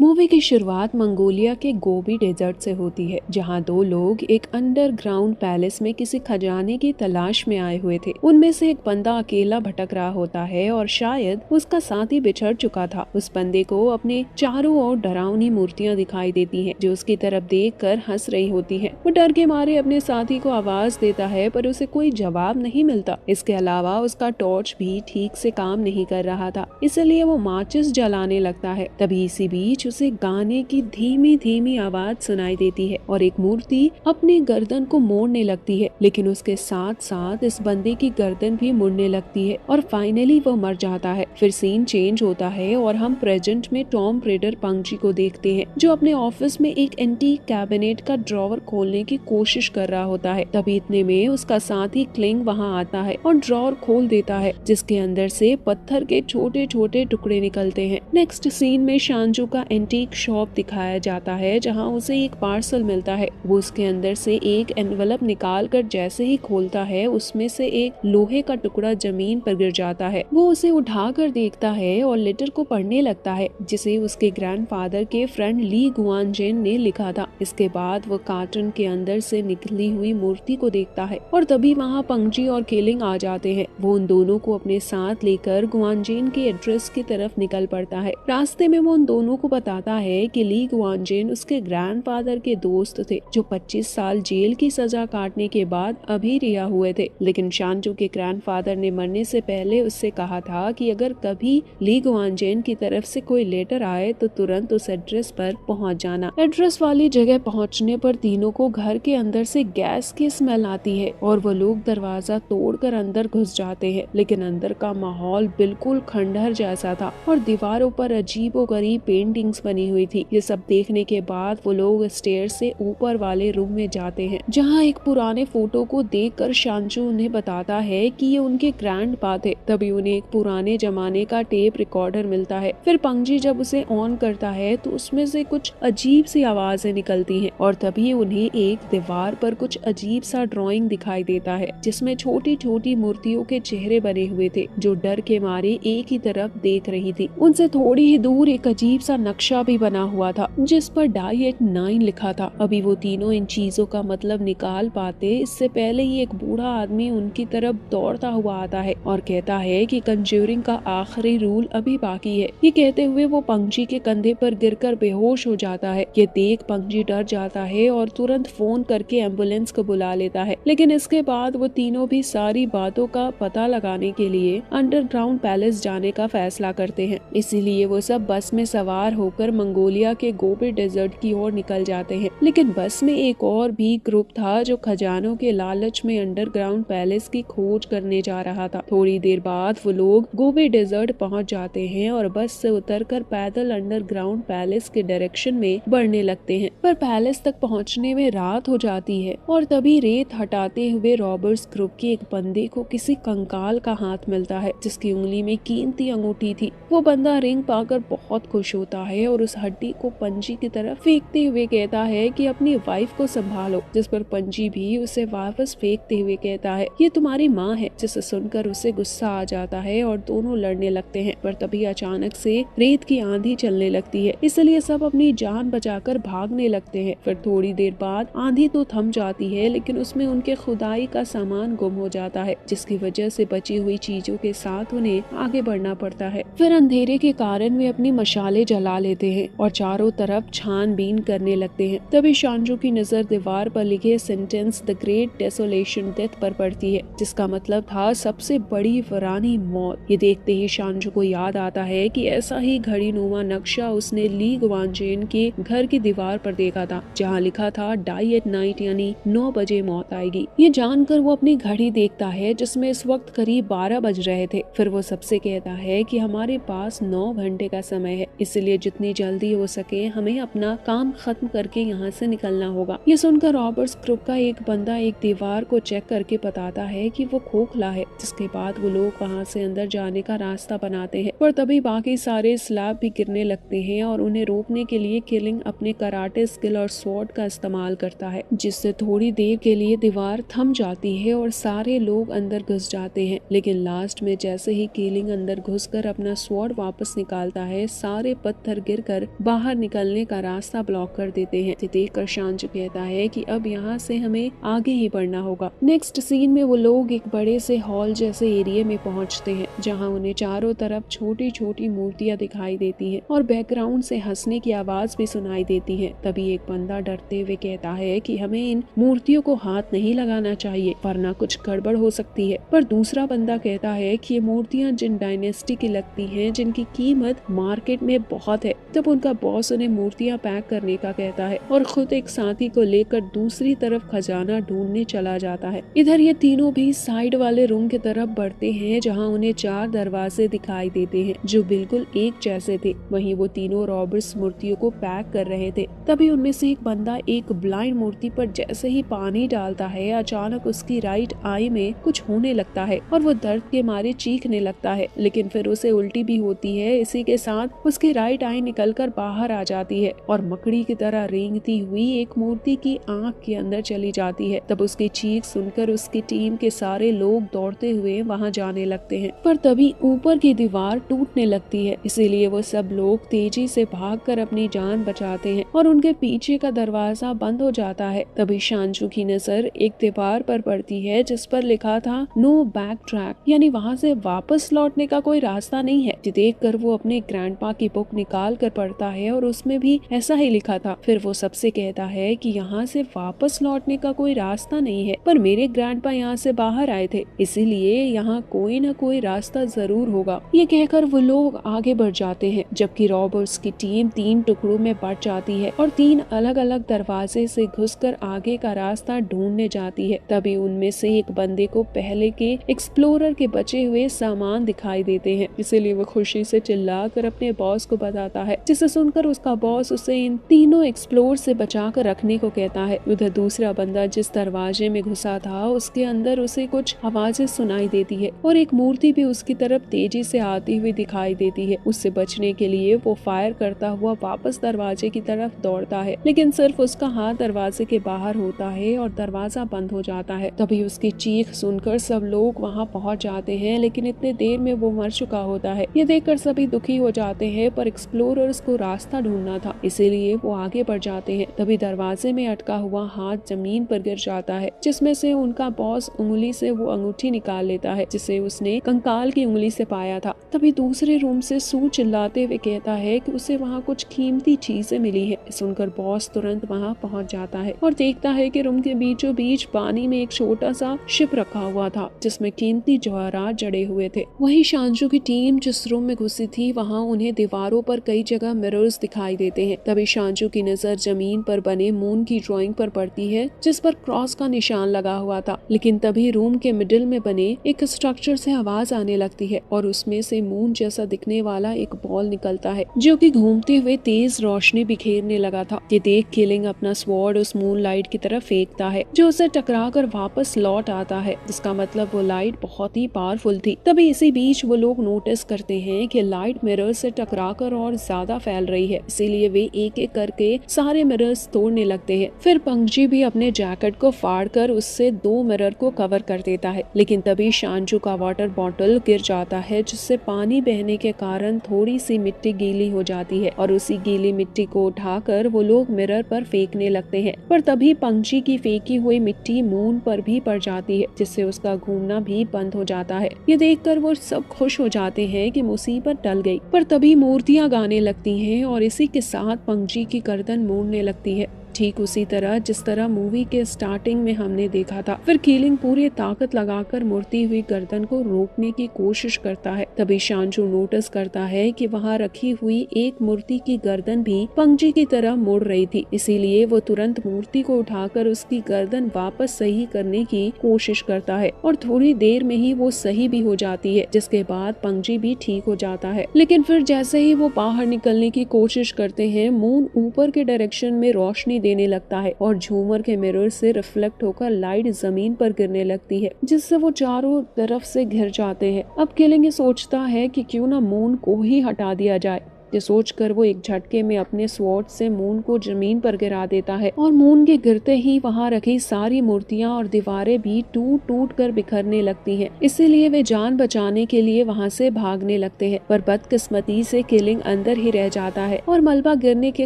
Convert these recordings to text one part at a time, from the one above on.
Movie की शुरुआत Mongolia के गोबी डेजर्ट से होती है, जहां दो लोग एक अंडरग्राउंड पैलेस में किसी खजाने की तलाश में आए हुए थे। उनमें से एक बंदा अकेला भटक रहा होता है और शायद उसका साथी बिछड़ चुका था। उस बंदे को अपने चारों ओर डरावनी मूर्तियां दिखाई देती हैं, जो उसकी तरफ देखकर हंस रही होती हैं। वो डर के मारे अपने साथी को आवाज देता है, पर उसे कोई जवाब नहीं मिलता। इसके अलावा उसका टॉर्च भी ठीक से काम नहीं कर रहा था, इसलिए वो माचिस जलाने लगता है। तभी इसी बीच उसे गाने की धीमी धीमी आवाज सुनाई देती है और एक मूर्ति अपनी गर्दन को मोड़ने लगती है, लेकिन उसके साथ साथ इस बंदे की गर्दन भी मुड़ने लगती है और फाइनली वो मर जाता है। फिर सीन चेंज होता है और हम प्रेजेंट में टॉम रेडर पंगजी को देखते हैं, जो अपने ऑफिस में एक एंटीक कैबिनेट का ड्रॉवर खोलने की कोशिश कर रहा होता है। तभी इतने में उसका साथी क्लिंग वहाँ आता है और ड्रॉवर खोल देता है, जिसके अंदर से पत्थर के छोटे छोटे टुकड़े निकलते हैं। नेक्स्ट सीन में शांजू का एंटीक शॉप दिखाया जाता है, जहां उसे एक पार्सल मिलता है। वो उसके अंदर से एक एनवलप निकाल कर जैसे ही खोलता है, उसमें से एक लोहे का टुकड़ा जमीन पर गिर जाता है। वो उसे उठाकर देखता है और लेटर को पढ़ने लगता है, जिसे उसके ग्रैंडफादर के फ्रेंड ली गुआनजेन ने लिखा था। इसके बाद वो कार्टन के अंदर से निकली हुई मूर्ति को देखता है और तभी वहाँ पंगजी और केलिंग आ जाते हैं। वो उन दोनों को अपने साथ लेकर गुआनजेन के एड्रेस की तरफ निकल पड़ता है। रास्ते में वो उन दोनों को बताता है कि ली गुआनजेन उसके ग्रैंडफादर के दोस्त थे, जो 25 साल जेल की सजा काटने के बाद अभी रिहा हुए थे। लेकिन शांजू के ग्रैंडफादर ने मरने से पहले उससे कहा था कि अगर कभी ली गुआनजेन की तरफ से कोई लेटर आए तो तुरंत उस एड्रेस पर पहुंच जाना। एड्रेस वाली जगह पहुंचने पर तीनों को घर के अंदर से गैस की स्मेल आती है और वो लोग दरवाजा तोड़कर अंदर घुस जाते हैं, लेकिन अंदर का माहौल बिल्कुल खंडहर जैसा था और दीवारों पर अजीबोगरीब पेंटिंग्स बनी हुई थी। ये सब देखने के बाद वो लोग स्टेयर से ऊपर वाले रूम में जाते हैं, जहां एक पुराने फोटो को देखकर शांचू उन्हें बताता है कि ये उनके ग्रैंडपा थे। तभी उन्हें एक पुराने जमाने का टेप रिकॉर्डर मिलता है। फिर पंगजी जब उसे ऑन करता है तो उसमें से कुछ अजीब सी आवाजें निकलती हैं और तभी उन्हें एक दीवार पर कुछ अजीब सा ड्राइंग दिखाई देता है, जिसमें छोटी छोटी मूर्तियों के चेहरे बने हुए थे, जो डर के मारे एक ही तरफ देख रही थी। उनसे थोड़ी ही दूर एक अजीब सा नक्शा भी बना हुआ था, जिस पर डाइट 9 लिखा था। अभी वो तीनों इन चीजों का मतलब निकाल पाते, इससे पहले ही एक बूढ़ा आदमी उनकी तरफ दौड़ता हुआ आता है और कहता है कि कंज्यूरिंग का आखिरी रूल अभी बाकी है। ये कहते हुए वो पंगजी के कंधे पर गिरकर बेहोश हो जाता है। ये देख पंगजी डर जाता है और तुरंत फोन करके एम्बुलेंस को बुला लेता है। लेकिन इसके बाद वो तीनों भी सारी बातों का पता लगाने के लिए अंडरग्राउंड पैलेस जाने का फैसला करते हैं। इसीलिए वो सब बस में सवार होकर मंगोलिया के गोबी डेजर्ट की ओर निकल जाते हैं। लेकिन बस में एक और भी ग्रुप था, जो खजानों के लालच में अंडरग्राउंड पैलेस की खोज करने जा रहा था। थोड़ी देर बाद वो लोग गोबी डेजर्ट पहुंच जाते हैं और बस से उतरकर पैदल अंडरग्राउंड पैलेस के डायरेक्शन में बढ़ने लगते हैं। पर पैलेस तक पहुंचने में रात हो जाती है और तभी रेत हटाते हुए रॉबर्ट्स ग्रुप के एक बंदे को किसी कंकाल का हाथ मिलता है, जिसकी उंगली में कीमती अंगूठी थी। वो बंदा रिंग पाकर बहुत खुश होता है और उस हड्डी को पंजी की तरफ फेंकते हुए कहता है कि अपनी वाइफ को संभालो, जिस पर पंजी भी उसे वापस फेंकते हुए कहता है ये तुम्हारी माँ है, जिसे सुनकर उसे गुस्सा आ जाता है और दोनों लड़ने लगते हैं। पर तभी अचानक से रेत की आंधी चलने लगती है, इसलिए सब अपनी जान बचाकर भागने लगते हैं। फिर थोड़ी देर बाद आंधी तो थम जाती है, लेकिन उसमें उनके खुदाई का सामान गुम हो जाता है, जिसकी वजह से बची हुई चीजों के साथ उन्हें आगे बढ़ना पड़ता है। फिर अंधेरे के कारण वे अपनी मशाले जला लेते हैं और चारों तरफ छानबीन करने लगते हैं। तभी शांजू की नजर दीवार पर लिखे sentence the great desolation death पर पड़ती है, जिसका मतलब था सबसे बड़ी वीरानी मौत। ये देखते ही शांजू को याद आता है कि ऐसा ही घड़ी नुमा नक्शा उसने ली गुआनजेन के घर की दीवार पर देखा था, जहाँ लिखा था डाई एट नाइट, यानी 9 बजे मौत आएगी। ये जानकर वो अपनी घड़ी देखता है, जिसमें इस वक्त करीब 12 बज रहे थे। फिर वो सबसे कहता है कि हमारे पास 9 घंटे का समय है, इसलिए जितनी जल्दी हो सके हमें अपना काम खत्म करके यहाँ से निकलना होगा। ये सुनकर रॉबर्ट्स ग्रुप का एक बंदा एक दीवार को चेक करके बताता है कि वो खोखला है, जिसके बाद वो लोग वहाँ से अंदर जाने का रास्ता बनाते हैं। पर तभी बाकी सारे स्लैब भी गिरने लगते हैं और उन्हें रोकने के लिए किलिंग अपने कराटे स्किल और स्वॉर्ड का इस्तेमाल करता है, जिससे थोड़ी देर के लिए दीवार थम जाती है और सारे लोग अंदर घुस जाते हैं। लेकिन लास्ट में जैसे ही किलिंग अंदर घुसकर अपना स्वॉर्ड वापस निकालता है, सारे पत्थर गिरकर बाहर निकलने का रास्ता ब्लॉक कर देते हैं। देखकर शांजू कहता है कि अब यहाँ से हमें आगे ही बढ़ना होगा। नेक्स्ट सीन में वो लोग एक बड़े से हॉल जैसे एरिया में पहुंचते हैं जहाँ उन्हें चारों तरफ छोटी छोटी मूर्तियां दिखाई देती हैं और बैकग्राउंड से हंसने की आवाज भी सुनाई देती है। तभी एक बंदा डरते हुए कहता है कि हमें इन मूर्तियों को हाथ नहीं लगाना चाहिए वरना कुछ गड़बड़ हो सकती है। पर दूसरा बंदा कहता है कि ये मूर्तियां जिन डायनेस्टी की लगती हैं जिनकी कीमत मार्केट में बहुत है। तब उनका बॉस उन्हें मूर्तियां पैक करने का कहता है और खुद एक साथी को लेकर दूसरी तरफ खजाना ढूंढने चला जाता है। इधर ये तीनों भी साइड वाले रूम की तरफ बढ़ते हैं जहाँ उन्हें 4 दरवाजे दिखाई देते हैं जो बिल्कुल एक जैसे थे। वहीं वो तीनों रॉबर्स मूर्तियों को पैक कर रहे थे। तभी उनमें से एक बंदा एक ब्लाइंड मूर्ति पर जैसे ही पानी डालता है अचानक उसकी राइट आई में कुछ होने लगता है और वो दर्द के मारे चीखने लगता है, लेकिन फिर उसे उल्टी भी होती है। इसी के साथ उसकी राइट आई निकलकर बाहर आ जाती है और मकड़ी की तरह रेंगती हुई एक मूर्ति की आंख के अंदर चली जाती है। तब उसकी चीख सुनकर उसकी टीम के सारे लोग दौड़ते हुए वहां जाने लगते हैं, पर तभी ऊपर की दीवार टूटने लगती है। इसीलिए वो सब लोग तेजी से भागकर अपनी जान बचाते हैं और उनके पीछे का दरवाजा बंद हो जाता है। तभी शांजू की नजर एक दीवार पर पड़ती है जिस पर लिखा था नो बैक ट्रैक, यानी वहाँ से वापस लौटने का कोई रास्ता नहीं है। देखकर वो अपने ग्रैंडपा की बुक निकाल कर पढ़ता है और उसमें भी ऐसा ही लिखा था। फिर वो सबसे कहता है कि यहाँ से वापस लौटने का कोई रास्ता नहीं है, पर मेरे ग्रैंडपा यहाँ से बाहर आए थे, इसीलिए यहाँ कोई न कोई रास्ता जरूर होगा। ये कहकर वो लोग आगे बढ़ जाते हैं जबकि रॉबर्स की टीम 3 टुकड़ों में बढ़ जाती है और 3 अलग अलग दरवाजे से घुसकर आगे का रास्ता ढूंढने जाती है। तभी उनमें से एक बंदे को पहले के एक्सप्लोरर के बचे हुए सामान दिखाई देते हैं, इसीलिए वो खुशी से चिल्लाकर अपने बॉस को बताता है, जिसे सुनकर उसका बॉस उसे इन तीनों एक्सप्लोर से बचाकर रखने को कहता है। उधर दूसरा बंदा जिस दरवाजे में घुसा था उसके अंदर उसे कुछ आवाजें सुनाई देती है और एक मूर्ति भी उसकी तरफ तेजी से आती हुई दिखाई देती है। उससे बचने के लिए वो फायर करता हुआ वापस दरवाजे की तरफ दौड़ता है, लेकिन सिर्फ उसका हाथ दरवाजे के बाहर होता है और दरवाजा बंद हो जाता है। तभी उसकी चीख सुनकर सब लोग वहाँ पहुँच जाते हैं, लेकिन इतने देर में वो मर चुका होता है। ये देखकर सभी दुखी हो जाते हैं, पर एक्सप्लोरर्स को रास्ता ढूंढना था, इसीलिए वो आगे बढ़ जाते हैं। तभी दरवाजे में अटका हुआ हाथ जमीन पर गिर जाता है, जिसमें से उनका बॉस उंगली से वो अंगूठी निकाल लेता है जिसे उसने कंकाल की उंगली से पाया था। तभी दूसरे रूम से सू चिल्लाते हुए कहता है कि उसे वहाँ कुछ कीमती चीजें मिली है। सुनकर बॉस तुरंत वहाँ पहुँच जाता है और देखता है कि रूम के बीचों बीच पानी में एक छोटा सा शिप रखा हुआ था जिसमें कीमती जवाहरात जड़े हुए थे। वहीं शांजू की टीम जिस रूम में घुसी थी वहाँ उन्हें दीवारों पर कई जगह मिरर्स दिखाई देते हैं। तभी शांजू की नजर जमीन पर बने मून की ड्राइंग पर पड़ती है जिस पर क्रॉस का निशान लगा हुआ था, लेकिन तभी रूम के मिडिल में बने एक स्ट्रक्चर से आवाज आने लगती है और उसमें से मून जैसा दिखने वाला एक बॉल निकलता है जो कि घूमते हुए तेज रोशनी बिखेरने लगा था। ये देख किलिंग अपना स्वॉर्ड उस मून लाइट की तरफ फेंकता है जो उसे टकरा कर वापस लौट आता है, जिसका मतलब वो लाइट बहुत ही पावरफुल थी। तभी इसी बीच वो लोग नोटिस करते हैं कि लाइट मिरर से टकराकर और ज्यादा फैल रही है, इसीलिए वे एक एक करके सारे मिरर्स तोड़ने लगते हैं। फिर पंकजी भी अपने जैकेट को फाड़कर उससे 2 मिरर को कवर कर देता है, लेकिन तभी शांजू का वाटर बॉटल गिर जाता है जिससे पानी बहने के कारण थोड़ी सी मिट्टी गीली हो जाती है और उसी गीली मिट्टी को उठाकर वो लोग मिरर पर फेंकने लगते हैं। पर तभी पंकजी की फेंकी हुई मिट्टी मून पर भी पड़ जाती है जिससे उसका घूमना भी बंद हो जाता है। ये देखकर वो सब खुश हो जाते हैं कि मुसीबत टल गई। पर तभी मूर्तियां गाने लगती हैं और इसी के साथ पंकजी की गर्दन मोड़ने लगती है, ठीक उसी तरह जिस तरह मूवी के स्टार्टिंग में हमने देखा था। फिर कीलिंग पूरी ताकत लगाकर मुड़ती हुई गर्दन को रोकने की कोशिश करता है। तभी शांजू नोटिस करता है कि वहाँ रखी हुई एक मूर्ति की गर्दन भी पंकजी की तरह मुड़ रही थी, इसीलिए वो तुरंत मूर्ति को उठाकर उसकी गर्दन वापस सही करने की कोशिश करता है और थोड़ी देर में ही वो सही भी हो जाती है, जिसके बाद पंकजी भी ठीक हो जाता है। लेकिन फिर जैसे ही वो बाहर निकलने की कोशिश करते हैं, मून ऊपर के डायरेक्शन में रोशनी देने लगता है और झूमर के मिरर से रिफ्लेक्ट होकर लाइट जमीन पर गिरने लगती है जिससे वो चारों तरफ से घिर जाते हैं। अब किलिंग सोचता है कि क्यों ना मून को ही हटा दिया जाए। ये सोचकर वो एक झटके में अपने स्वॉर्ड से मून को जमीन पर गिरा देता है और मून के गिरते ही वहाँ रखी सारी मूर्तियाँ और दीवारें भी टूट टूट कर बिखरने लगती हैं। इसीलिए वे जान बचाने के लिए वहाँ से भागने लगते हैं, पर बदकिस्मती से किलिंग अंदर ही रह जाता है और मलबा गिरने के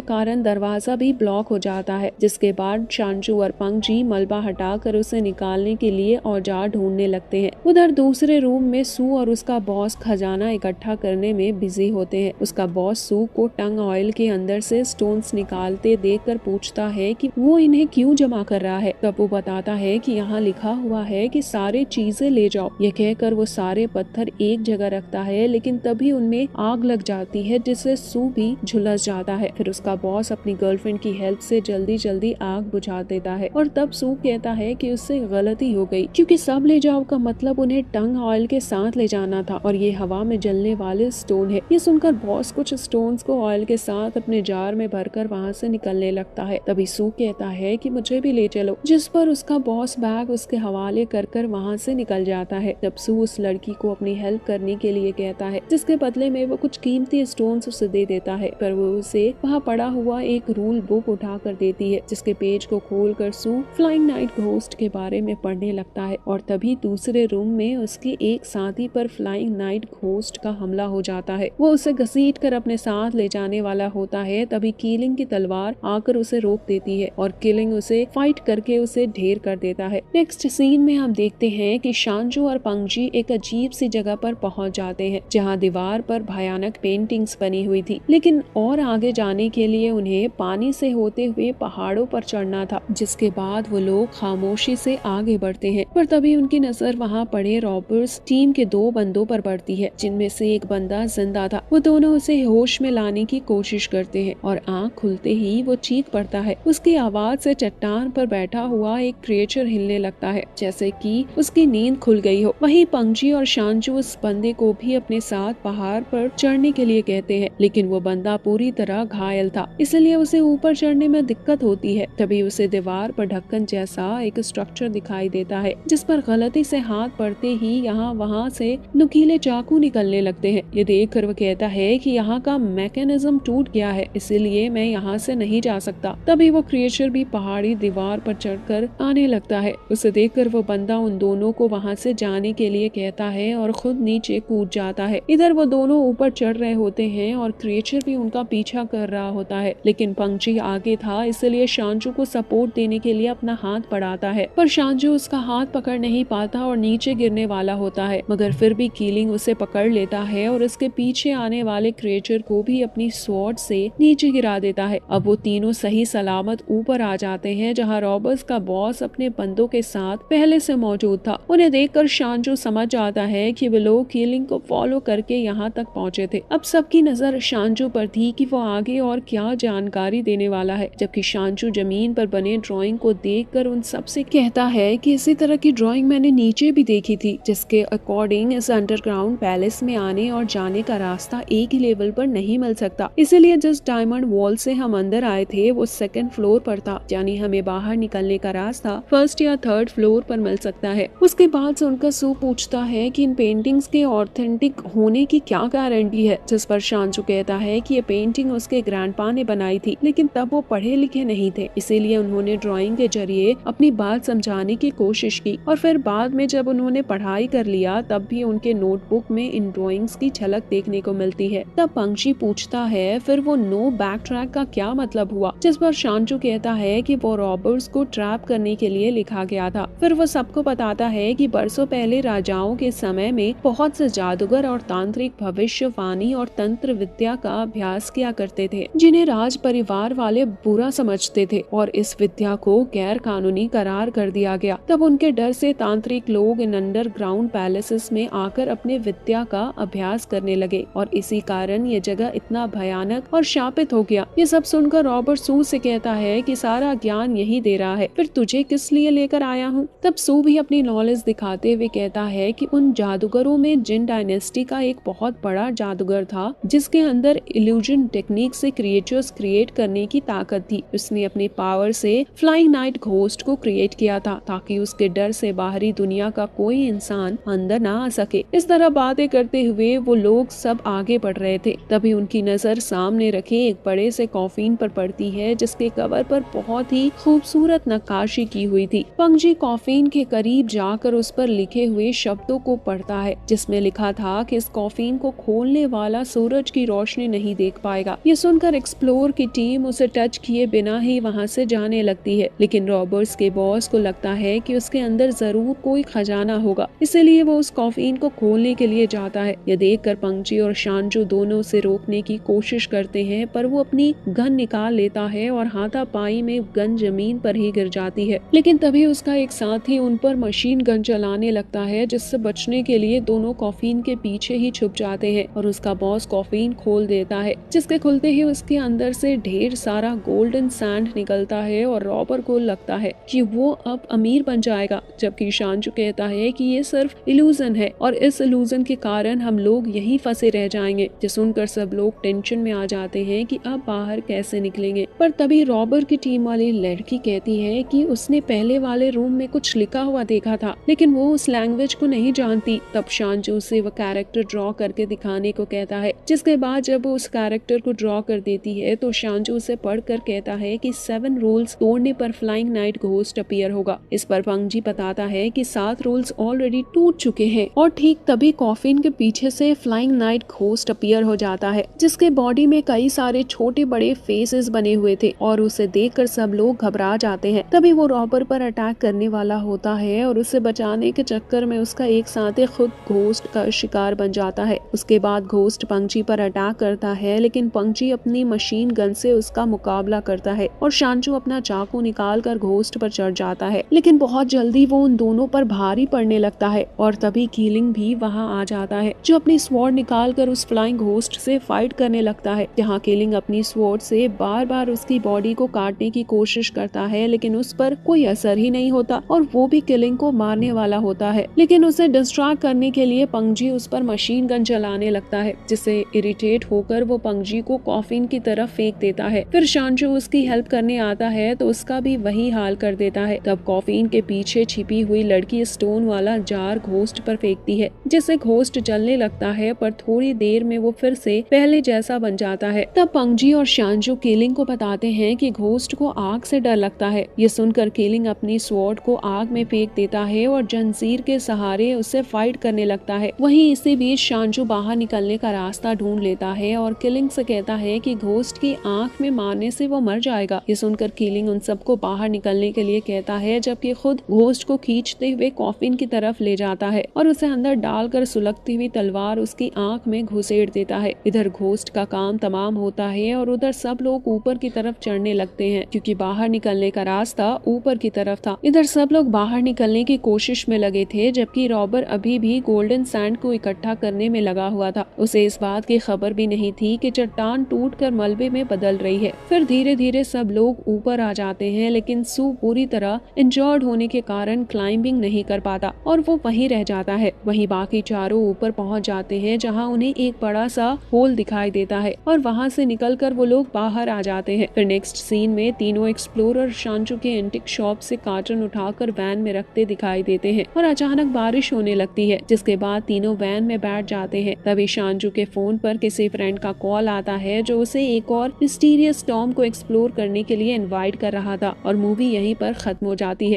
कारण दरवाजा भी ब्लॉक हो जाता है। जिसके बाद शांचू और पंगजी मलबा हटाकर उसे निकालने के लिए औजार ढूंढने लगते हैं। उधर दूसरे रूम में सू और उसका बॉस खजाना इकट्ठा करने में बिजी होते हैं। उसका बॉस सू को टंग ऑयल के अंदर से स्टोन्स निकालते देखकर पूछता है कि वो इन्हें क्यों जमा कर रहा है। तब वो बताता है कि यहाँ लिखा हुआ है कि सारे चीजें ले जाओ। ये कहकर वो सारे पत्थर एक जगह रखता है, लेकिन तभी उनमें आग लग जाती है जिससे सू भी झुलस जाता है। फिर उसका बॉस अपनी गर्लफ्रेंड की हेल्प से जल्दी जल्दी आग बुझा देता है और तब सू कहता है कि उससे गलती हो गई, क्योंकि सब ले जाओ का मतलब उन्हें टंग ऑयल के साथ ले जाना था और ये हवा में जलने वाले स्टोन है। ये सुनकर बॉस कुछ स्टोन्स को ऑयल के साथ अपने जार में भरकर वहाँ से निकलने लगता है। तभी सू कहता है कि मुझे भी ले चलो, जिस पर उसका बॉस बैग उसके हवाले कर वहाँ से निकल जाता है। तब सू उस लड़की को अपनी हेल्प करने के लिए कहता है, जिसके बदले में वो कुछ कीमती स्टोन्स उसे दे देता है, पर वो उसे वहाँ पड़ा हुआ एक रूल बुक उठा कर देती है, जिसके पेज को खोलकर सू फ्लाइंग नाइट घोस्ट के बारे में पढ़ने लगता है। और तभी दूसरे रूम में उसके एक साथी पर फ्लाइंग नाइट घोस्ट का हमला हो जाता है। वो उसे घसीट कर अपने साथ ले जाने वाला होता है, तभी किलिंग की तलवार आकर उसे रोक देती है और किलिंग उसे फाइट करके उसे ढेर कर देता है। नेक्स्ट सीन में हम देखते हैं कि शांजू और पंगजी एक अजीब सी जगह पर पहुंच जाते हैं, जहां दीवार पर भयानक पेंटिंग्स बनी हुई थी, लेकिन और आगे जाने के लिए उन्हें पानी से होते हुए पहाड़ों पर चढ़ना था। जिसके बाद वो लोग खामोशी से आगे बढ़ते हैं, पर तभी उनकी नजर वहां पड़े रॉबर्स टीम के 2 बंदों पर पड़ती है, जिनमें से एक बंदा जिंदा था। वो दोनों उसे होश में लाने की कोशिश करते हैं और आंख खुलते ही वो चीख पड़ता है। उसकी आवाज से चट्टान पर बैठा हुआ एक क्रिएचर हिलने लगता है, जैसे कि उसकी नींद खुल गई हो। वहीं पंगजी और शांचू उस बंदे को भी अपने साथ पहाड़ पर चढ़ने के लिए कहते हैं, लेकिन वो बंदा पूरी तरह घायल था, इसलिए उसे ऊपर चढ़ने में दिक्कत होती है। तभी उसे दीवार पर ढक्कन जैसा एक स्ट्रक्चर दिखाई देता है, जिस पर गलती से हाथ पड़ते ही यहाँ वहाँ से नुकीले चाकू निकलने लगते हैं। ये देखकर वो कहता है कि यहाँ का मैकेनिज्म टूट गया है, इसीलिए मैं यहाँ से नहीं जा सकता। तभी वो क्रिएचर भी पहाड़ी दीवार पर चढ़कर आने लगता है। उसे देखकर वो बंदा उन दोनों को वहाँ से जाने के लिए कहता है और खुद नीचे कूद जाता है। इधर वो दोनों ऊपर चढ़ रहे होते हैं और क्रिएचर भी उनका पीछा कर रहा होता है, लेकिन पंगजी आगे था, इसलिए शांचू को सपोर्ट देने के लिए अपना हाथ बढ़ाता है, पर शांचू उसका हाथ पकड़ नहीं पाता और नीचे गिरने वाला होता है, मगर फिर भी कीलिंग उसे पकड़ लेता है और उसके पीछे आने वाले क्रिएचर को भी अपनी स्वॉर्ड से नीचे गिरा देता है। अब वो तीनों सही सलामत ऊपर आ जाते हैं, जहाँ रॉबर्स का बॉस अपने बंदों के साथ पहले से मौजूद था। उन्हें देखकर शांचू समझ जाता है कि वे लोग कीलिंग को फॉलो करके यहाँ तक पहुँचे थे। अब सबकी नजर शांचू पर थी कि वो आगे और क्या जानकारी देने वाला है, जबकि शांचू जमीन पर बने ड्राइंग को देखकर उन सबसे कहता है कि इसी तरह की ड्राइंग मैंने नीचे भी देखी थी, जिसके अकॉर्डिंग इस अंडरग्राउंड पैलेस में आने और जाने का रास्ता एक ही लेवल पर नहीं मिल सकता। इसीलिए जिस डायमंड वॉल से हम अंदर आए थे वो 2nd फ्लोर पर था, यानी हमें बाहर निकलने का रास्ता 1st या 3rd फ्लोर पर मिल सकता है। उसके बाद सुनकर सू पूछता है कि इन पेंटिंग्स के ऑथेंटिक होने की क्या गारंटी है, जिस पर शांचू कहता है कि ये पेंटिंग उसके ग्रैंडपा ने बनाई थी, लेकिन तब वो पढ़े लिखे नहीं थे, इसीलिए उन्होंने ड्राइंग के जरिए अपनी बात समझाने की कोशिश की, और फिर बाद में जब उन्होंने पढ़ाई कर लिया तब भी उनके नोटबुक में इन ड्राइंग्स की झलक देखने को मिलती है। तब पंगजी पूछता है फिर वो नो बैक ट्रैक का क्या मतलब हुआ, जिस पर शांचू कहता है कि वो रॉबर्स को ट्रैप करने के लिए लिखा गया था। फिर वो सबको बताता है कि बरसों पहले राजाओं के समय में बहुत से जादूगर और तांत्रिक भविष्यवाणी और तंत्र विद्या का अभ्यास किया करते थे, जिन्हें राज परिवार वाले बुरा समझते थे और इस विद्या को गैर कानूनी करार कर दिया गया। तब उनके डर से तांत्रिक लोग इन अंडरग्राउंड पैलेसेस में आकर अपने विद्या का अभ्यास करने लगे और इसी कारण ये जगह इतना भयानक और शापित हो गया। ये सब सुनकर रॉबर्ट सू से कहता है कि सारा ज्ञान यही दे रहा है, फिर तुझे किस लिए लेकर आया हूँ। तब सू भी अपनी नॉलेज दिखाते हुए कहता है कि उन जादूगरों में जिन डायनेस्टी का एक बहुत बड़ा जादूगर था, जिसके अंदर इल्यूजन टेक्निक से क्रिएचर्स क्रिएट करने की ताकत थी। उसने अपनी पावर से फ्लाइंग नाइट घोस्ट को क्रिएट किया था ताकि उसके डर से बाहरी दुनिया का कोई इंसान अंदर ना आ सके। इस तरह बातें करते हुए वो लोग सब आगे बढ़ रहे थे। तभी उनकी नजर सामने रखे एक बड़े से कॉफिन पर पड़ती है जिसके कवर पर बहुत ही खूबसूरत नक्काशी की हुई थी। पंगजी कॉफिन के करीब जाकर उस पर लिखे हुए शब्दों को पढ़ता है जिसमें लिखा था कि इस कॉफिन को खोलने वाला सूरज की रोशनी नहीं देख पाएगा। ये सुनकर एक्सप्लोर की टीम उसे टच किए बिना ही वहाँ से जाने लगती है, लेकिन रॉबर्ट्स के बॉस को लगता है कि उसके अंदर जरूर कोई खजाना होगा, इसलिए वो उस कॉफिन को खोलने के लिए जाता है। ये देखकर पंगजी और शांजू दोनों उसे रोकने की कोशिश करते हैं, पर वो अपनी गन निकाल लेता है और हाथापाई में गन जमीन पर ही गिर जाती है। लेकिन तभी उसका एक साथी उन पर मशीन गन चलाने लगता है, जिससे बचने के लिए दोनों कॉफिन के पीछे ही छुप जाते हैं और उसका बॉस कॉफिन खोल देता है, जिसके खुलते ही उसके अंदर से ढेर सारा गोल्डन सैंड निकलता है और रॉबर को लगता है कि वो अब अमीर बन जाएगा, जबकि शांजू कहता है कि ये सिर्फ इल्यूजन है और इस इल्यूजन के कारण हम लोग यहीं फंसे रह जाएंगे। जो सुनकर सब लोग टेंशन में आ जाते हैं कि अब बाहर कैसे निकलेंगे। पर तभी रॉबर की टीम वाली लड़की कहती है कि उसने पहले वाले रूम में कुछ लिखा हुआ देखा था, लेकिन वो उस लैंग्वेज को नहीं जानती। तब शांजू से वो कैरेक्टर ड्रॉ करके दिखाने को कहता है, जिसके बाद जब वो उस कैरेक्टर को ड्रॉ कर देती है तो शांजू उसे पढ़कर कहता है कि 7 रूल्स तोड़ने पर फ्लाइंग नाइट घोस्ट अपीयर होगा। इस पर पंगजी बताता है कि 7 रूल्स ऑलरेडी टूट चुके हैं और ठीक तभी कॉफिन के पीछे से फ्लाइंग नाइट घोस्ट अपीयर हो जाता है, जिसके बॉडी में कई सारे छोटे बड़े फेसेस बने हुए थे और उसे देखकर सब लोग घबरा जाते हैं। तभी वो रॉबर पर अटैक करने वाला होता है और उसे बचाने के चक्कर में उसका एक साथी खुद घोस्ट का शिकार बन जाता है। उसके बाद घोस्ट पंगजी पर अटैक करता है, लेकिन पंगजी अपनी मशीन गन से उसका मुकाबला करता है और शांजू अपना चाकू निकाल कर घोस्ट पर चढ़ जाता है, लेकिन बहुत जल्दी वो उन दोनों पर भारी पड़ने लगता है और तभी कीलिंग भी वहाँ आ जाता है, जो अपनी स्वॉर्ड निकाल कर उस फ्लाइंग घोस्ट से फाइट करने लगता है। जहाँ कीलिंग अपनी स्वॉर्ड से बार बार उसकी बॉडी को काटने की कोशिश करता है, लेकिन उस पर कोई असर ही नहीं होता और वो भी कीलिंग को मारने वाला होता है। लेकिन उसे डिस्ट्रैक्ट करने के लिए पंगजी उस पर मशीन गन चलाने लगता है, जिससे इरिटेट होकर वो पंगजी को कॉफिन की तरफ फेंक देता है। फिर शांजू उसकी हेल्प करने आता है तो उसका भी वही हाल कर देता है। तब कॉफिन के पीछे छिपी हुई लड़की स्टोन वाला जार घोस्ट पर फेंकती है, जिससे घोस्ट जलने लगता है, पर थोड़ी देर में वो फिर से पहले जैसा बन जाता है। तब पंगजी और शांजू कीलिंग को बताते हैं कि घोस्ट को आग से डर लगता है। ये सुनकर कीलिंग अपनी स्वॉर्ड को आग में फेंक देता है और जंजीर के सहारे उससे फाइट करने लगता है। वहीं इसी बीच शांजू बाहर निकलने का रास्ता ढूंढ लेता है और कीलिंग से कहता है कि घोस्ट की आंख में मारने से वो मर जाएगा। ये सुनकर कीलिंग उन सबको बाहर निकलने के लिए कहता है, जबकि खुद घोस्ट को खींचते हुए कॉफिन की तरफ ले जाता है और उसे अंदर डालकर सुलगती हुई तलवार उसकी आंख में घुसेड़ देता है। इधर घोस्ट का काम तमाम होता है और उधर सब लोग ऊपर की तरफ चढ़ने लगते हैं, क्योंकि बाहर निकलने का रास्ता ऊपर की तरफ था। इधर सब लोग बाहर निकलने की कोशिश में लगे थे, जबकि रॉबर अभी भी गोल्डन सैंड को इकट्ठा करने में लगा हुआ था। उसे इस बात की खबर भी नहीं थी कि चट्टान टूटकर मलबे में बदल रही है। फिर धीरे धीरे सब लोग ऊपर आ जाते हैं, लेकिन सू पूरी तरह इंजर्ड होने के कारण क्लाइंबिंग नहीं कर पाता और वो वहीं रह जाता है। वहीं बाकी चारों ऊपर पहुंच जाते हैं, जहां उन्हें एक बड़ा सा होल दिखाई देता है और वहां से निकलकर वो लोग बाहर आ जाते हैं। फिर नेक्स्ट सीन में तीनों एक्सप्लोरर शांजू के एंटिक शॉप से कार्टन उठाकर वैन में रखते दिखाई देते हैं और अचानक बारिश होने लगती है, जिसके बाद तीनों वैन में बैठ जाते हैं। तभी शांजू के फोन पर किसी फ्रेंड का कॉल आता है, जो उसे एक और मिस्टीरियस टॉम को एक्सप्लोर करने के लिए इनवाइट कर रहा था और मूवी यहीं पर खत्म हो जाती है।